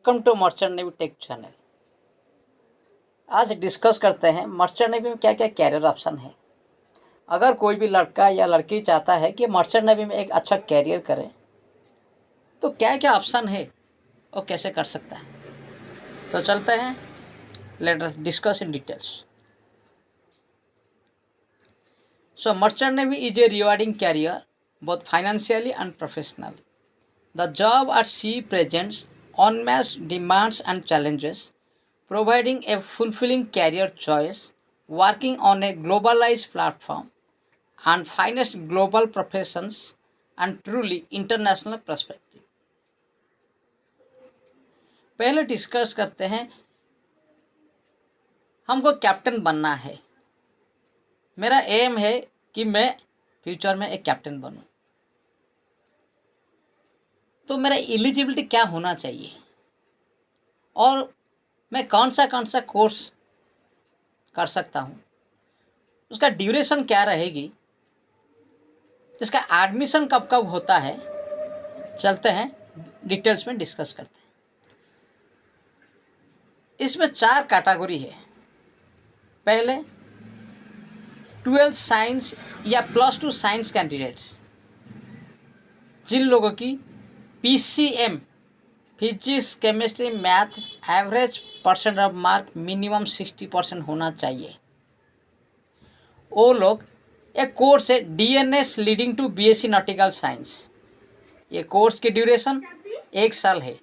Welcome to merchant navy tech channel. आज discuss करते हैं मर्चेंट नेवी में क्या क्या कैरियर ऑप्शन है। अगर कोई भी लड़का या लड़की चाहता है कि मर्चेंट नेवी में एक अच्छा कैरियर करे तो क्या क्या ऑप्शन है और कैसे कर सकता है। तो चलते हैं, let us discuss in details. So merchant navy is a rewarding career both financially and professionally. The job at sea presents unmatched demands and challenges, providing a fulfilling career choice, working on a globalized platform, and finest global professions and truly international perspective. पहले discuss करते हैं, हमको captain बनना है। मेरा M है कि मैं फ्यूचर में एक कैप्टन बनूं। तो मेरा एलिजिबिलिटी क्या होना चाहिए और मैं कौन सा कोर्स कर सकता हूँ, उसका ड्यूरेशन क्या रहेगी, इसका एडमिशन कब कब होता है। चलते हैं डिटेल्स में डिस्कस करते हैं। इसमें 4 कैटेगरी है। पहले 12th साइंस या +2 साइंस कैंडिडेट्स, जिन लोगों की PCM physics chemistry math average percent of mark minimum 60% होना चाहिए। वो लोग, एक कोर्स है DNS leading to BSc nautical science. ये कोर्स की ड्यूरेशन 1 साल है।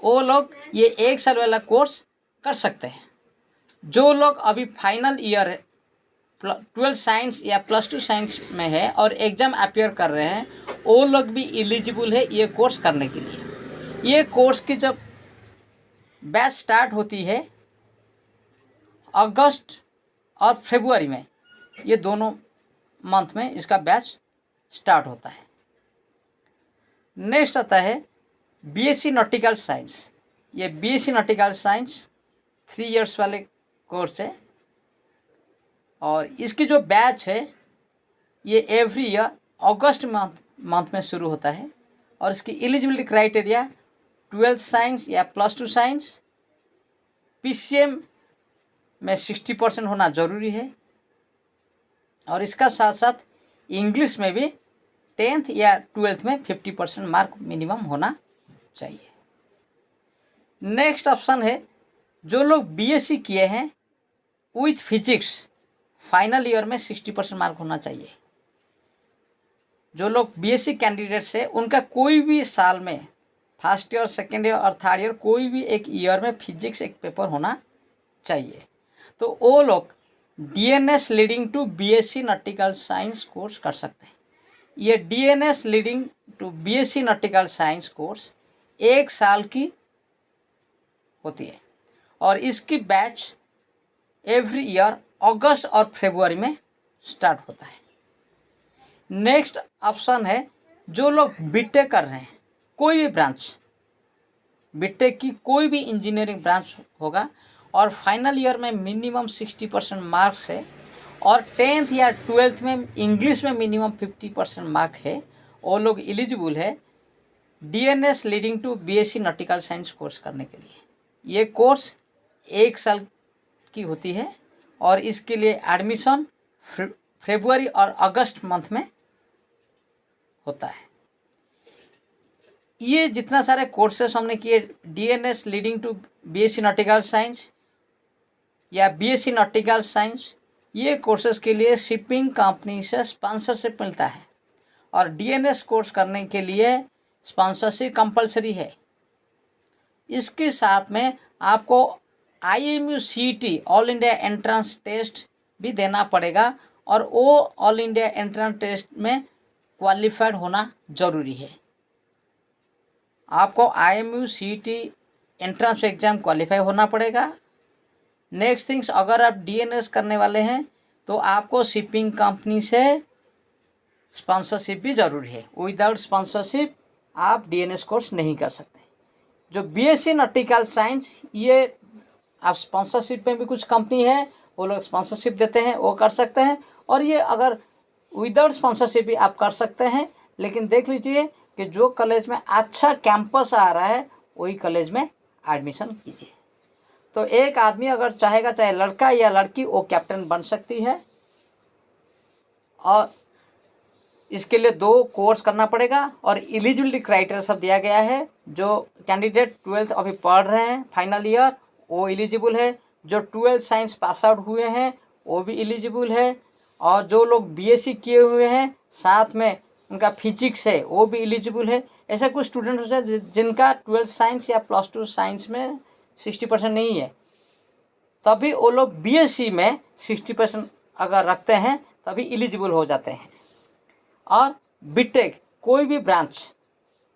वो लोग ये 1 साल वाला कोर्स कर सकते हैं। जो लोग अभी फाइनल ईयर है, 12th साइंस या +2 साइंस में है और एग्ज़ाम अपियर कर रहे हैं, वो लोग भी एलिजिबल है ये कोर्स करने के लिए। ये कोर्स की जब बैच स्टार्ट होती है अगस्त और फरवरी में, ये दोनों मंथ में इसका बैच स्टार्ट होता है। नेक्स्ट आता है BSc नॉटिकल साइंस। ये BSc नॉटिकल साइंस 3 इयर्स वाले कोर्स है और इसकी जो बैच है ये एवरी ईयर अगस्त मंथ में शुरू होता है। और इसकी एलिजिबिलिटी क्राइटेरिया 12th साइंस या +2 साइंस, PCM में 60% होना ज़रूरी है और इसका साथ साथ इंग्लिश में भी 10th या 12th में 50% मार्क मिनिमम होना चाहिए। नेक्स्ट ऑप्शन है जो लोग BSc किए हैं विथ फिजिक्स, फाइनल ईयर में 60% मार्क होना चाहिए। जो लोग BSc कैंडिडेट्स है उनका कोई भी साल में फर्स्ट ईयर, सेकेंड ईयर और थर्ड ईयर कोई भी एक ईयर में फिजिक्स एक पेपर होना चाहिए। तो वो लोग DNS leading to BSc nautical science course कर सकते हैं। ये DNS leading to BSc nautical science course 1 साल की होती है और इसकी बैच एवरी ईयर अगस्त और फरवरी में स्टार्ट होता है। नेक्स्ट ऑप्शन है जो लोग बीटेक कर रहे हैं, कोई भी ब्रांच, बीटेक की कोई भी इंजीनियरिंग ब्रांच होगा और फाइनल ईयर में मिनिमम 60% मार्क्स है और 10th या 12th में इंग्लिश में मिनिमम 50% मार्क है, वो लोग एलिजिबल है DNS leading to BSc nautical science course करने के लिए। ये कोर्स 1 साल की होती है और इसके लिए एडमिशन फरवरी और अगस्त मंथ में होता है। ये जितना सारे कोर्सेस हमने किए, DNS leading to BSc nautical science या BSc नॉटिकल साइंस, ये कोर्सेज के लिए शिपिंग कंपनी से स्पॉन्सरशिप मिलता है और DNS कोर्स करने के लिए स्पॉन्सरशिप कंपलसरी है। इसके साथ में आपको IMU CET all India entrance test भी देना पड़ेगा और वो ऑल इंडिया एंट्रेंस टेस्ट में क्वालिफाइड होना ज़रूरी है। आपको IMU CET entrance exam qualify होना पड़ेगा। नेक्स्ट थिंग्स, अगर आप DNS करने वाले हैं तो आपको शिपिंग कंपनी से स्पॉन्सरशिप भी ज़रूरी है। विदाउट स्पॉन्सरशिप आप DNS कोर्स नहीं कर सकते। जो BSc नॉटिकल साइंस, ये आप स्पॉन्सरशिप में भी कुछ कंपनी है वो लोग स्पॉन्सरशिप देते हैं, वो कर सकते हैं। और ये अगर विदाउट स्पॉन्सरशिप भी आप कर सकते हैं, लेकिन देख लीजिए कि जो कॉलेज में अच्छा कैंपस आ रहा है वही कॉलेज में एडमिशन कीजिए। तो एक आदमी अगर चाहेगा, चाहे लड़का या लड़की, वो कैप्टन बन सकती है। और इसके लिए 2 कोर्स करना पड़ेगा और एलिजिबिलिटी क्राइटेरिया सब दिया गया है। जो कैंडिडेट 12th अभी पढ़ रहे हैं फाइनल ईयर, वो एलिजिबल है। जो 12th साइंस पास आउट हुए हैं वो भी एलिजिबल है। और जो लोग बीएससी किए हुए हैं साथ में उनका फिजिक्स है वो भी एलिजिबल है। ऐसे कुछ स्टूडेंट होते हैं जिनका 12th साइंस या +2 साइंस में 60% नहीं है, तभी वो लोग बीएससी में 60% अगर रखते हैं तभी एलिजिबल हो जाते हैं। और बीटेक कोई भी ब्रांच,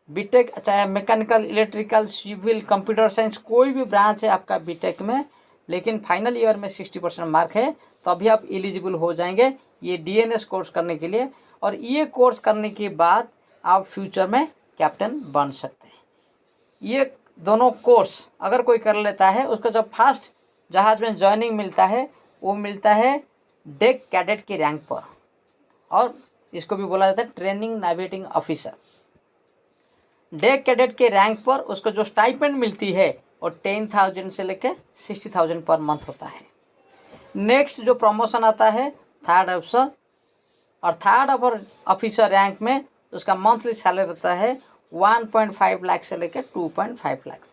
बीटेक चाहे mechanical, electrical, civil, computer science, कोई भी ब्रांच है आपका बीटेक में, लेकिन फाइनल ईयर में 60% मार्क है तभी आप एलिजिबल हो जाएंगे ये डीएनएस कोर्स करने के लिए। और ये कोर्स करने के बाद आप फ्यूचर में कैप्टन बन सकते हैं। ये दोनों कोर्स अगर कोई कर लेता है, उसको जब फर्स्ट जहाज में ज्वाइनिंग मिलता है वो मिलता है डेक कैडेट की रैंक पर, और इसको भी बोला जाता है training navigating officer. Deck cadet के रैंक पर उसको जो स्टाइपेंड मिलती है वो 10,000 से लेकर 60,000 पर मंथ होता है। नेक्स्ट जो प्रमोशन आता है थर्ड ऑफिसर, और थर्ड ऑफिसर रैंक में उसका मंथली सैलरी रहता है 1.5 लाख से लेकर 2.5 लाख।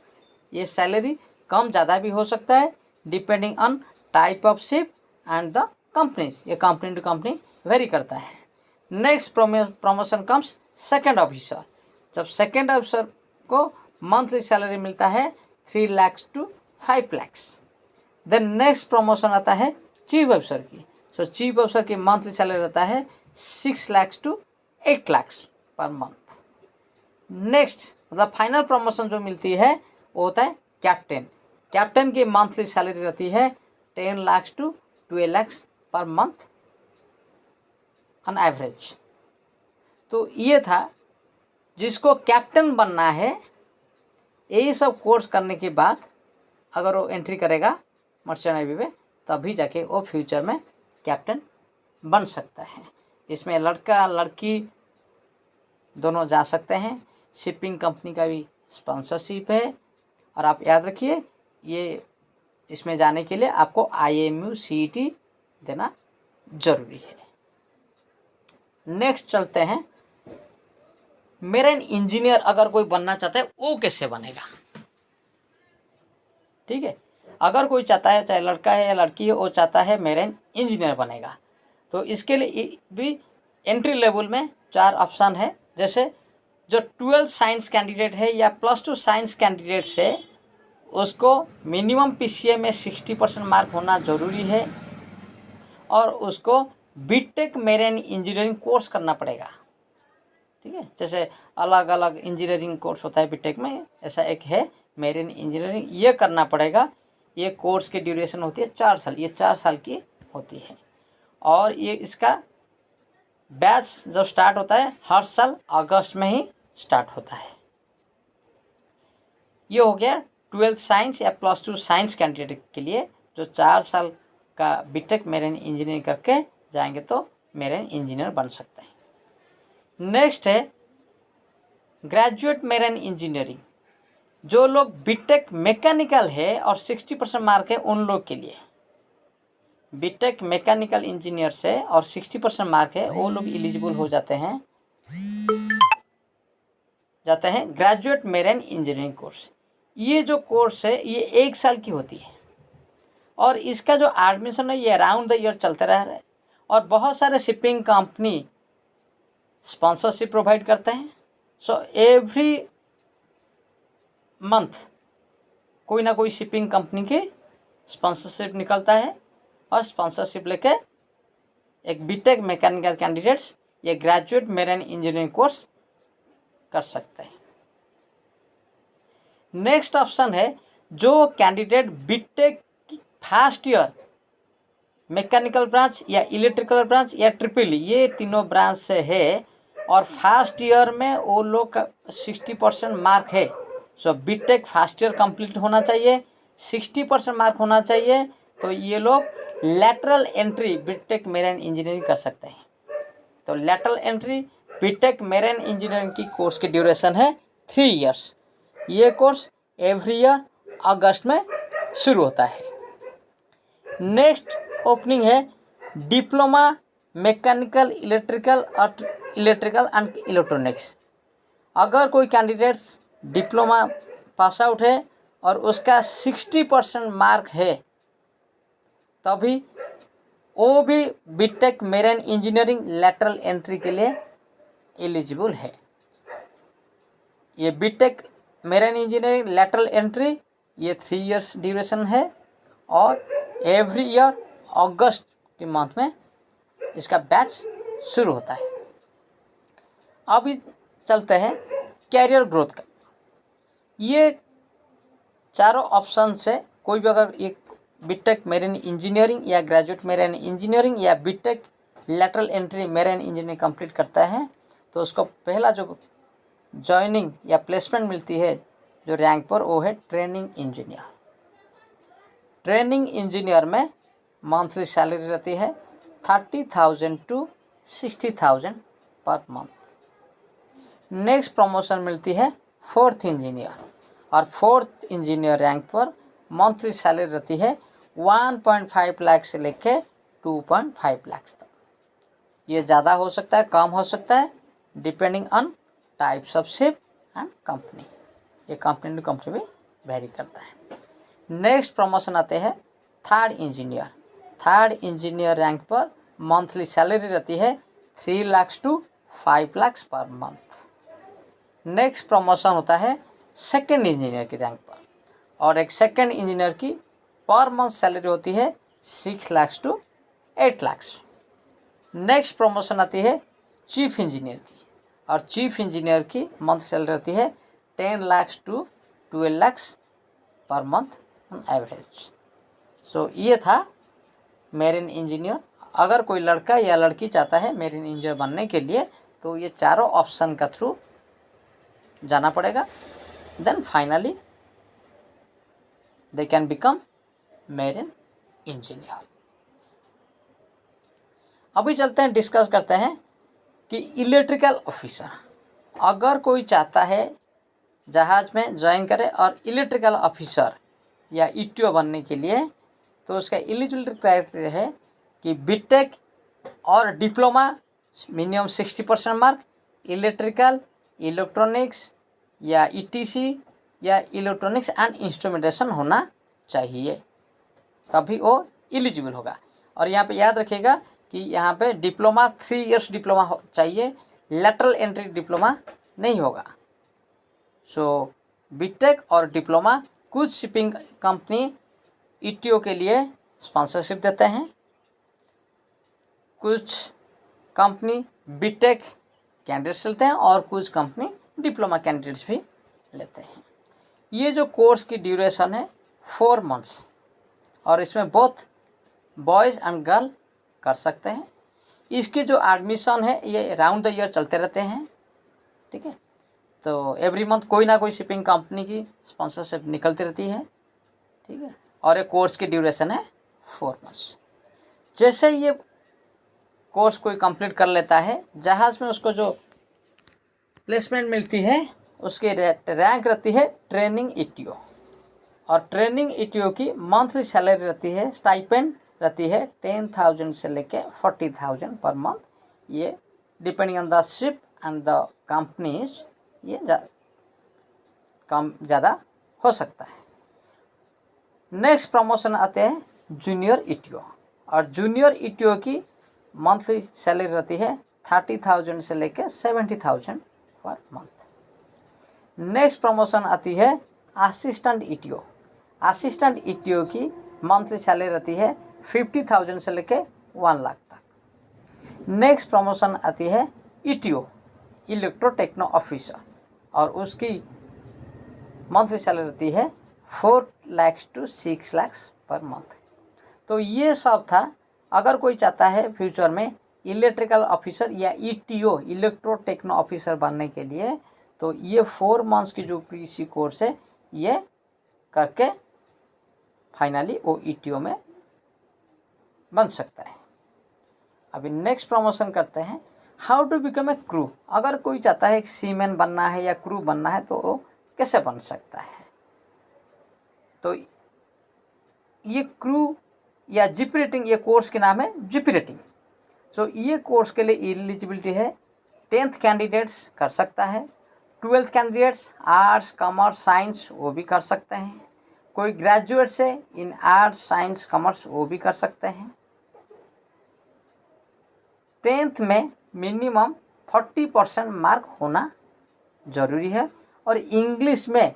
ये सैलरी कम ज़्यादा भी हो सकता है depending on type of ship and the companies. ये कंपनी टू कंपनी वेरी करता है। Next promotion comes second officer. जब सेकेंड ऑफिसर को मंथली सैलरी मिलता है 3 lakh to 5 lakh. Then next promotion आता है चीफ ऑफिसर की। सो चीफ ऑफिसर की मंथली सैलरी रहता है 6 lakh to 8 lakh per month. Next मतलब फाइनल प्रमोशन जो मिलती है वो होता है कैप्टन। कैप्टन की मंथली सैलरी रहती है 10 lakh to 12 lakh per month on average. तो ये था जिसको कैप्टन बनना है, यही सब कोर्स करने के बाद अगर वो एंट्री करेगा मर्चेंट नेवी में तभी जाके वो फ्यूचर में कैप्टन बन सकता है। इसमें लड़का लड़की दोनों जा सकते हैं। शिपिंग कंपनी का भी स्पॉन्सरशिप है। और आप याद रखिए ये इसमें जाने के लिए आपको IMU CET देना जरूरी है। नेक्स्ट चलते हैं, मेरिन इंजीनियर अगर कोई बनना चाहता है वो कैसे बनेगा। ठीक है, अगर कोई चाहता है, चाहे लड़का है या लड़की है, वो चाहता है मेरिन इंजीनियर बनेगा, तो इसके लिए भी एंट्री लेवल में 4 ऑप्शन है। जैसे जो 12 साइंस कैंडिडेट है या +2 साइंस कैंडिडेट से उसको मिनिमम PCA में 60% मार्क होना ज़रूरी है और उसको बीटेक मेरिन इंजीनियरिंग कोर्स करना पड़ेगा। ठीक है, जैसे अलग अलग इंजीनियरिंग कोर्स होता है बीटेक में, ऐसा एक है मेरिन इंजीनियरिंग, ये करना पड़ेगा। ये कोर्स की ड्यूरेशन होती है 4 साल, ये 4 साल की होती है। और ये इसका बैच जब स्टार्ट होता है हर साल अगस्त में ही स्टार्ट होता है। ये हो गया 12th साइंस या +2 साइंस कैंडिडेट के लिए जो 4 साल का बीटेक मेरिन इंजीनियरिंग करके जाएंगे तो मेरिन इंजीनियर बन सकते हैं। नेक्स्ट है ग्रेजुएट मेरिन इंजीनियरिंग। जो लोग बीटेक मैकेनिकल है और 60% मार्क है उन लोग के लिए, बीटेक मैकेनिकल इंजीनियर से और 60% मार्क है वो लोग एलिजिबल हो जाते हैं ग्रेजुएट मेरिन इंजीनियरिंग कोर्स। ये जो कोर्स है ये 1 साल की होती है और इसका जो एडमिशन है ये अराउंड द ईयर चलते रह रहा है। और बहुत सारे शिपिंग कंपनी स्पॉन्सरशिप प्रोवाइड करते हैं। सो एवरी मंथ कोई ना कोई शिपिंग कंपनी की स्पॉन्सरशिप निकलता है और स्पॉन्सरशिप लेके एक बीटेक मैकेनिकल कैंडिडेट्स ये ग्रेजुएट मेरिन इंजीनियरिंग कोर्स कर सकते हैं। नेक्स्ट ऑप्शन है जो candidate BTech first year mechanical branch या इलेक्ट्रिकल ब्रांच या ट्रिपल ये तीनों ब्रांच से है और फर्स्ट ईयर में वो लोग का 60% मार्क है। So BTech first year complete होना चाहिए, 60% मार्क होना चाहिए, तो ये लोग lateral entry BTech marine engineering कर सकते हैं। तो lateral entry BTech marine engineering की कोर्स की ड्यूरेशन है 3 इयर्स। ये कोर्स एवरी ईयर अगस्त में शुरू होता है। नेक्स्ट ओपनिंग है diploma mechanical electrical and electronics. अगर कोई कैंडिडेट्स डिप्लोमा पास आउट है और उसका 60% मार्क है तभी वो भी BTech marine engineering lateral entry के लिए एलिजिबल है। ये BTech marine engineering lateral entry ये 3 इयर्स ड्यूरेशन है और एवरी ईयर अगस्त के मंथ में इसका बैच शुरू होता है। अभी चलते हैं कैरियर ग्रोथ का। ये चारों ऑप्शन से कोई भी अगर एक बीटेक मेरिन इंजीनियरिंग या ग्रेजुएट मेरिन इंजीनियरिंग या BTech lateral entry marine engineering complete करता है तो उसको पहला जो जॉइनिंग या प्लेसमेंट मिलती है जो रैंक पर, वो है ट्रेनिंग इंजीनियर। ट्रेनिंग इंजीनियर में मंथली सैलरी रहती है 30,000 to 60,000 पर मंथ। नेक्स्ट प्रमोशन मिलती है 4th इंजीनियर और 4th इंजीनियर रैंक पर मंथली सैलरी रहती है 1.5 लाख से लेके 2.5 लाख तक। ये ज़्यादा हो सकता है, कम हो सकता है, depending on types of ship and company. ये कंपनी टू कंपनी भी वेरी करता है। नेक्स्ट प्रमोशन आते हैं 3rd engineer. 3rd engineer rank पर मंथली सैलरी रहती है 3 lakh to 5 lakh per month. Next promotion होता है 2nd इंजीनियर की रैंक पर और एक 2nd इंजीनियर की पर मंथ सैलरी होती है 6 lakh to 8 lakh. Next promotion आती है चीफ इंजीनियर की और चीफ इंजीनियर की मंथ सैलरी रहती है 10 lakh to 12 lakh per month on average. सो ये था मेरिन इंजीनियर। अगर कोई लड़का या लड़की चाहता है मेरिन इंजीनियर बनने के लिए तो ये चारों ऑप्शन का थ्रू जाना पड़ेगा, then finally they can become marine engineer. अभी चलते हैं, डिस्कस करते हैं कि इलेक्ट्रिकल ऑफिसर। अगर कोई चाहता है जहाज़ में ज्वाइन करे और इलेक्ट्रिकल ऑफिसर या ईटीओ बनने के लिए तो उसका एलिजिबिलिटी क्राइटेरिया है कि बीटेक और diploma minimum 60% mark, electrical, electronics या ईटीसी या इलेक्ट्रॉनिक्स एंड इंस्ट्रूमेंटेशन होना चाहिए, तभी वो एलिजिबल होगा। और यहाँ पे याद रखिएगा कि यहाँ पे डिप्लोमा 3 इयर्स डिप्लोमा चाहिए, लैटरल एंट्री डिप्लोमा नहीं होगा। सो बीटेक और डिप्लोमा कुछ शिपिंग कंपनी ईटीओ के लिए स्पॉन्सरशिप देते हैं, कुछ कंपनी बीटेक कैंडिडेट्स लेते हैं और कुछ कंपनी डिप्लोमा कैंडिडेट्स भी लेते हैं। ये जो कोर्स की ड्यूरेशन है 4 मंथ्स और इसमें बोथ बॉयज़ एंड गर्ल कर सकते हैं। इसकी जो एडमिशन है ये राउंड द ईयर चलते रहते हैं, ठीक है। तो एवरी मंथ कोई ना कोई शिपिंग कंपनी की स्पॉन्सरशिप निकलती रहती है, ठीक है। और ये कोर्स की ड्यूरेशन है 4 मंथ्स। जैसे ये कोर्स कोई कंप्लीट कर लेता है, जहाज़ में उसको जो प्लेसमेंट मिलती है उसकी रैंक रहती है ट्रेनिंग ईटीओ और ट्रेनिंग ईटीओ की मंथली सैलरी रहती है, स्टाइपेंड रहती है 10,000 से लेके 40,000 पर मंथ। ये depending on the ship and the companies ये कम ज़्यादा हो सकता है। नेक्स्ट प्रमोशन आते हैं जूनियर ईटीओ और जूनियर ईटीओ की मंथली सैलरी रहती है 30,000 से लेके 70,000 पर मंथ। नेक्स्ट प्रमोशन आती है असिस्टेंट ईटीओ। असिस्टेंट ईटीओ की मंथली सैलरी रहती है 50,000 से लेके 1 लाख तक। नेक्स्ट प्रमोशन आती है ईटीओ इलेक्ट्रो टेक्नो ऑफिसर और उसकी मंथली सैलरी रहती है 4 lakh to 6 lakh per month. तो ये सब था। अगर कोई चाहता है फ्यूचर में इलेक्ट्रिकल ऑफिसर या ईटीओ इलेक्ट्रो टेक्नो ऑफिसर बनने के लिए तो ये 4 मंथ्स की जो पीसी कोर्स है ये करके फाइनली वो ईटीओ में बन सकता है। अभी नेक्स्ट प्रमोशन करते हैं how to become a crew. अगर कोई चाहता है सीमैन बनना है या क्रू बनना है तो वो कैसे बन सकता है। तो ये क्रू या जीपी रेटिंग, ये कोर्स के नाम है जीपी रेटिंग। सो ये कोर्स के लिए एलिजिबिलिटी है 10th कैंडिडेट्स कर सकता है, 12th candidates arts commerce science वो भी कर सकते हैं, कोई ग्रेजुएट से इन आर्ट्स साइंस कॉमर्स वो भी कर सकते हैं। 10th में मिनिमम 40% मार्क होना ज़रूरी है और इंग्लिश में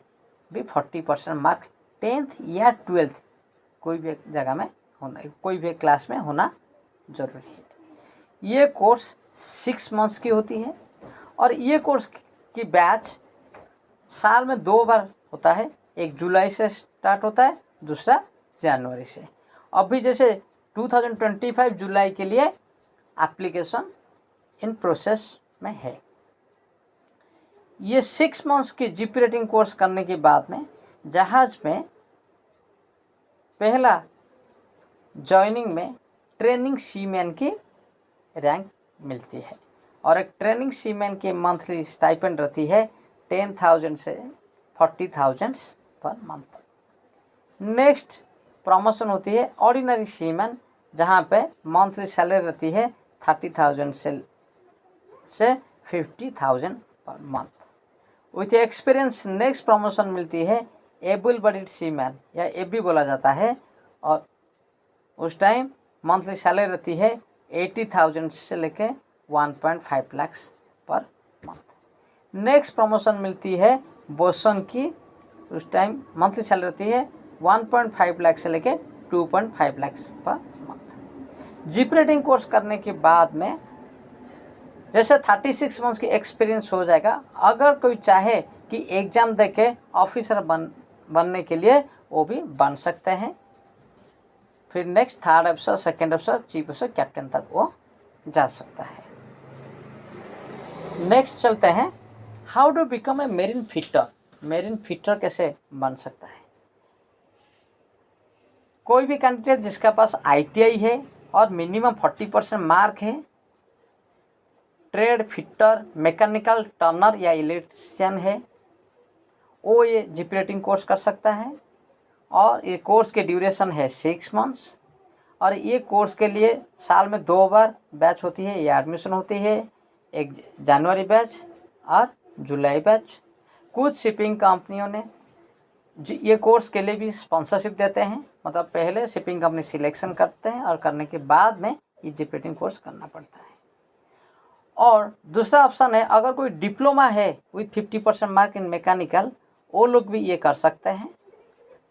भी 40% मार्क 10th या 12th कोई भी जगह में होना, कोई भी क्लास में होना ज़रूरी है। ये कोर्स 6 मंथ्स की होती है और ये कोर्स की बैच साल में 2 बार होता है, एक जुलाई से स्टार्ट होता है, दूसरा जनवरी से। अभी जैसे 2025 जुलाई के लिए एप्लीकेशन इन प्रोसेस में है। ये 6 मंथ्स की जीपी रेटिंग कोर्स करने के बाद में जहाज़ में पहला जॉइनिंग में ट्रेनिंग सीमैन की रैंक मिलती है और एक ट्रेनिंग सीमैन की मंथली स्टाइपेंड रहती है 10,000 से 40,000 पर मंथ। नेक्स्ट प्रमोशन होती है ऑर्डिनरी सीमैन, जहाँ पे मंथली सैलरी रहती है 30,000 से 50,000 per month. With experience next promotion मिलती है एबल बॉडीड सीमैन या एबी बोला जाता है और उस टाइम मंथली सैलरी रहती है 80,000 से लेके 1.5 lakh per month. Next promotion मिलती है बोसन की, उस टाइम मंथली सैलरी रहती है 1.5 लाख से लेके 2.5 lakh per month. GP rating course करने के बाद में जैसे 36 मंथ्स की एक्सपीरियंस हो जाएगा, अगर कोई चाहे कि एग्ज़ाम दे के ऑफिसर बनने के लिए वो भी बन सकते हैं। फिर नेक्स्ट 3rd अफसर, 2nd अफसर, चीफ अफसर, कैप्टन तक वो जा सकता है। नेक्स्ट चलते हैं, how to become a marine fitter. Marine fitter कैसे बन सकता है? कोई भी कैंडिडेट जिसका पास ITI है और मिनिमम 40% मार्क है, ट्रेड फिटर, मैकेनिकल टर्नर या इलेक्ट्रिशियन है, वो ये जीपी रेटिंग कोर्स कर सकता है और ये कोर्स के ड्यूरेशन है 6 मंथ्स और ये कोर्स के लिए साल में 2 बार बैच होती है या एडमिशन होती है, एक जनवरी बैच और जुलाई बैच। कुछ शिपिंग कंपनियों ने ये कोर्स के लिए भी स्पॉन्सरशिप देते हैं, मतलब पहले शिपिंग कंपनी सिलेक्शन करते हैं और करने के बाद में ये जीपी रेटिंग कोर्स करना पड़ता है। और दूसरा ऑप्शन है, अगर कोई डिप्लोमा है विथ 50% मार्क इन मैकेनिकल, वो लोग भी ये कर सकते हैं।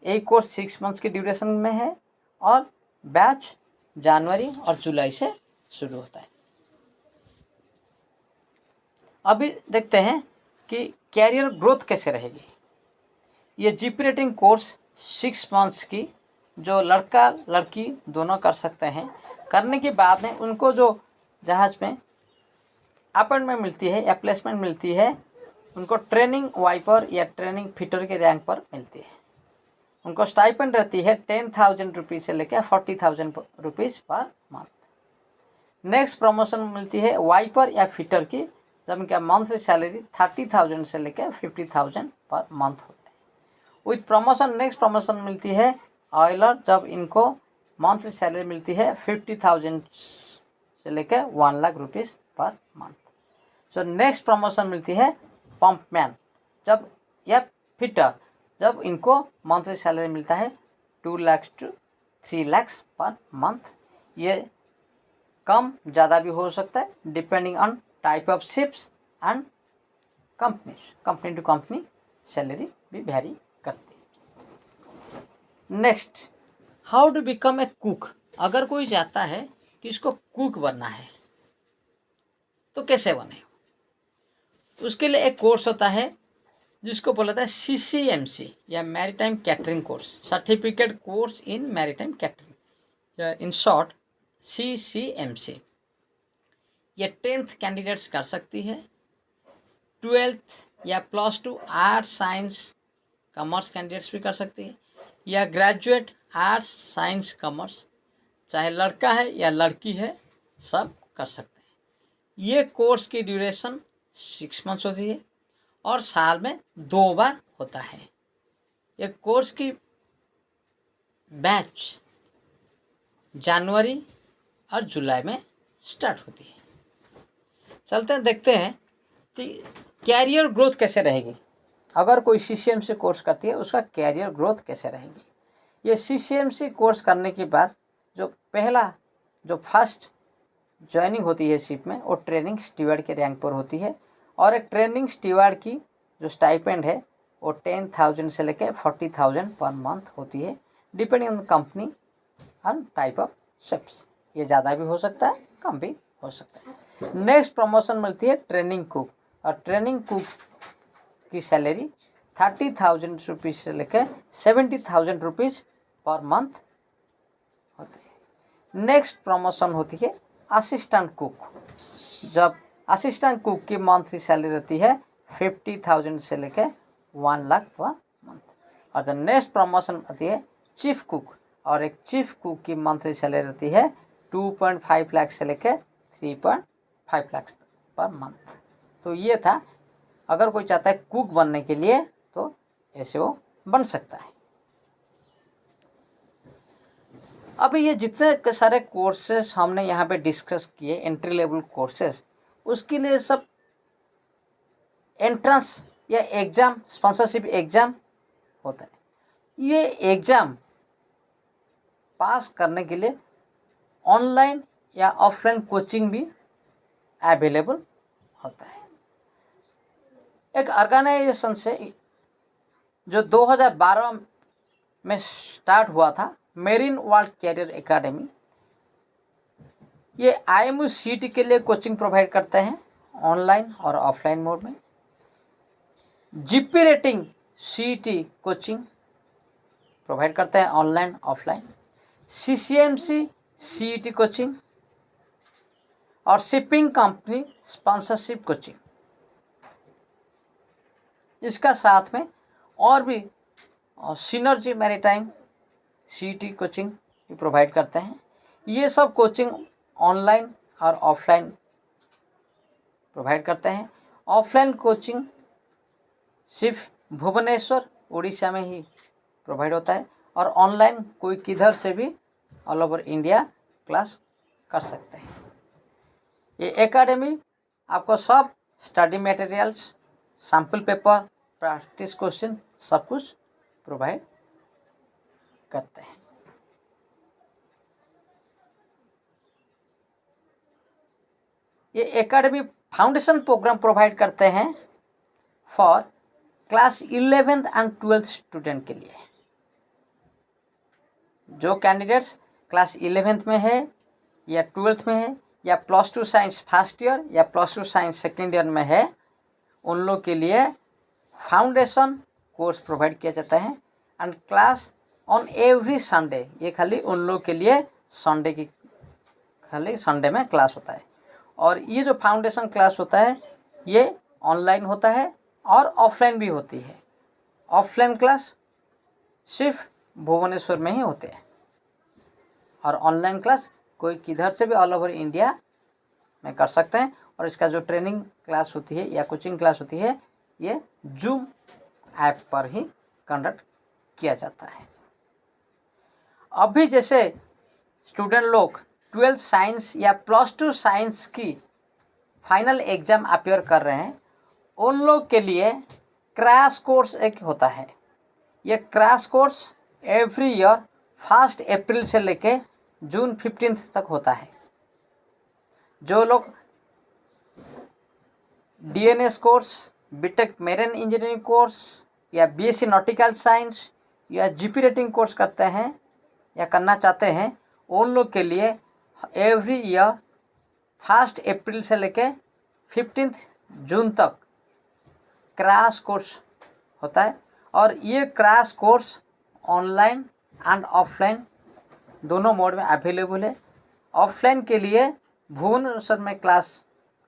एक कोर्स 6 मंथ्स की ड्यूरेशन में है और बैच जनवरी और जुलाई से शुरू होता है। अभी देखते हैं कि कैरियर ग्रोथ कैसे रहेगी। ये जीपी रेटिंग कोर्स 6 मंथ्स की जो लड़का लड़की दोनों कर सकते हैं, करने के बाद में उनको जो जहाज़ में अपॉइंटमेंट मिलती है या प्लेसमेंट मिलती है, उनको ट्रेनिंग वाइपर या ट्रेनिंग फिटर के रैंक पर मिलती है। उनको स्टाइपेंड रहती है 10,000 रुपीज़ से लेकर 40,000 रुपीज़ पर मंथ। नेक्स्ट प्रमोशन मिलती है वाइपर या फिटर की, जब इनका मंथली सैलरी 30,000 से लेकर 50,000 पर मंथ होता है। विथ प्रमोशन नेक्स्ट प्रमोशन मिलती है ऑयलर, जब इनको मंथली सैलरी मिलती है 50,000 से लेकर 1 lakh rupees per month. So next promotion मिलती है पंपमैन, जब या फिटर, जब इनको मंथली सैलरी मिलता है 2 lakh to 3 lakh per month. ये कम ज़्यादा भी हो सकता है depending on type of ships and company to company salary भी वेरी करती है। Next, how to become a cook. अगर कोई चाहता है कि इसको कुक बनना है तो कैसे बने, उसके लिए एक कोर्स होता है जिसको बोला था CCMC या maritime catering course, certificate course in maritime catering या इन शॉर्ट CCMC। ये 10th कैंडिडेट्स कर सकती है, 12th या +2 आर्ट्स साइंस कॉमर्स कैंडिडेट्स भी कर सकती है, या ग्रेजुएट आर्ट्स साइंस कॉमर्स, चाहे लड़का है या लड़की है सब कर सकते हैं। ये कोर्स की ड्यूरेशन 6 मंथ्स होती है और साल में 2 बार होता है। एक कोर्स की बैच जनवरी और जुलाई में स्टार्ट होती है। चलते हैं देखते हैं कि कैरियर ग्रोथ कैसे रहेगी। अगर कोई CCMC कोर्स करती है उसका कैरियर ग्रोथ कैसे रहेगी। ये CCMC कोर्स करने के बाद जो फर्स्ट ज्वाइनिंग होती है शिप में, वो ट्रेनिंग स्टीवर्ड के रैंक पर होती है। और एक ट्रेनिंग स्टीवर्ड की जो स्टाइपेंड है वो 10,000 से लेकर 40,000 पर मंथ होती है, डिपेंडिंग ऑन कंपनी और टाइप ऑफ शिप्स। ये ज़्यादा भी हो सकता है, कम भी हो सकता है। नेक्स्ट प्रमोशन मिलती है ट्रेनिंग कुक, और ट्रेनिंग कुक की सैलरी 30,000 रुपीज़ से लेकर 70,000 रुपीज़ पर मंथ होती है। नेक्स्ट प्रमोशन होती है असिस्टेंट कुक। जब असिस्टेंट कुक की मंथली सैलरी रहती है 50,000 से लेकर 1 लाख पर मंथ। और जब नेक्स्ट प्रमोशन आती है चीफ कुक, और एक चीफ कुक की मंथली सैलरी रहती है 2.5 लाख से लेकर 3.5 लाख पर मंथ। तो ये था, अगर कोई चाहता है कुक बनने के लिए तो ऐसे वो बन सकता है। अभी ये जितने सारे कोर्सेस हमने यहाँ पे डिस्कस किए, एंट्री लेवल कोर्सेस, उसके लिए सब एंट्रेंस या एग्ज़ाम, स्पॉन्सरशिप एग्ज़ाम होता है। ये एग्ज़ाम पास करने के लिए ऑनलाइन या ऑफलाइन कोचिंग भी अवेलेबल होता है। एक ऑर्गेनाइजेशन से जो 2012 में स्टार्ट हुआ था, मेरीन वर्ल्ड कैरियर एकेडमी, ये IMU CET के लिए कोचिंग प्रोवाइड करते हैं ऑनलाइन और ऑफलाइन मोड में। GP rating CET coaching provide करते हैं online offline. CCMC CET coaching और शिपिंग कंपनी स्पॉन्सरशिप कोचिंग। इसका साथ में और भी सिनर्जी मैरीटाइम CET कोचिंग भी प्रोवाइड करते हैं। ये सब कोचिंग ऑनलाइन और ऑफलाइन प्रोवाइड करते हैं। ऑफलाइन कोचिंग सिर्फ भुवनेश्वर उड़ीसा में ही प्रोवाइड होता है, और ऑनलाइन कोई किधर से भी ऑल ओवर इंडिया क्लास कर सकते हैं। ये एकेडमी आपको सब study materials, sample paper, practice question सब कुछ प्रोवाइड करते हैं। ये एकेडमी फाउंडेशन प्रोग्राम प्रोवाइड करते हैं for class 11th and 12th student के लिए। जो कैंडिडेट्स क्लास 11th में है या 12th में है या +2 साइंस फर्स्ट ईयर या +2 साइंस सेकेंड ईयर में है, उन लोग के लिए फाउंडेशन कोर्स प्रोवाइड किया जाता है। And class on every Sunday, ये खाली उन लोग के लिए संडे की, खाली संडे में क्लास होता है। और ये जो फाउंडेशन क्लास होता है ये ऑनलाइन होता है और ऑफलाइन भी होती है। ऑफलाइन क्लास सिर्फ भुवनेश्वर में ही होते हैं, और ऑनलाइन क्लास कोई किधर से भी ऑल ओवर इंडिया में कर सकते हैं। और इसका जो ट्रेनिंग क्लास होती है या कोचिंग क्लास होती है, ये जूम ऐप पर ही कंडक्ट किया जाता है। अभी जैसे स्टूडेंट लोग 12th साइंस या +2 साइंस की फाइनल एग्ज़ाम अपेयर कर रहे हैं, उन लोग के लिए क्रैश कोर्स एक होता है। ये क्रैश कोर्स एवरी ईयर 1 अप्रैल से लेके जून 15 तक होता है। जो लोग DNS course, BTech marine engineering course या BSc नॉटिकल साइंस या GP रेटिंग कोर्स करते हैं या करना चाहते हैं, उन लोग के लिए एवरी ईयर 1 अप्रैल से लेके 15 जून तक क्रैश कोर्स होता है। और ये crash course online and offline दोनों मोड में अवेलेबल है। ऑफलाइन के लिए भुवनेश्वर में क्लास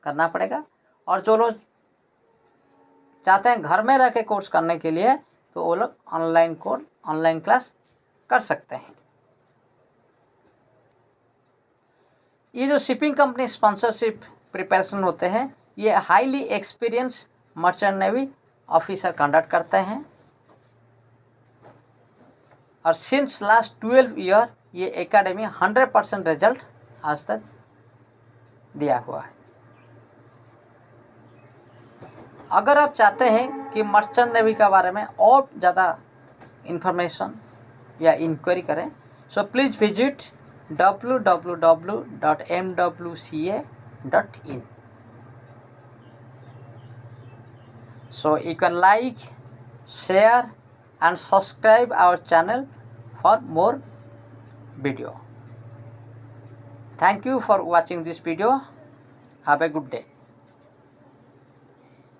करना पड़ेगा, और जो लोग चाहते हैं घर में रह के कोर्स करने के लिए, तो वो लोग ऑनलाइन क्लास कर सकते हैं। ये जो शिपिंग कंपनी स्पॉन्सरशिप प्रिपरेशन होते हैं, ये highly experience merchant navy officer conduct करते हैं। और सिंस लास्ट 12 ईयर ये एकेडमी 100% रिजल्ट आज तक दिया हुआ है। अगर आप चाहते हैं कि मर्चेंट नेवी के बारे में और ज़्यादा इंफॉर्मेशन या इंक्वायरी करें, so please visit www.mwca.in. So you can like, share and subscribe our channel for more video. Thank you for watching this video. Have a good day.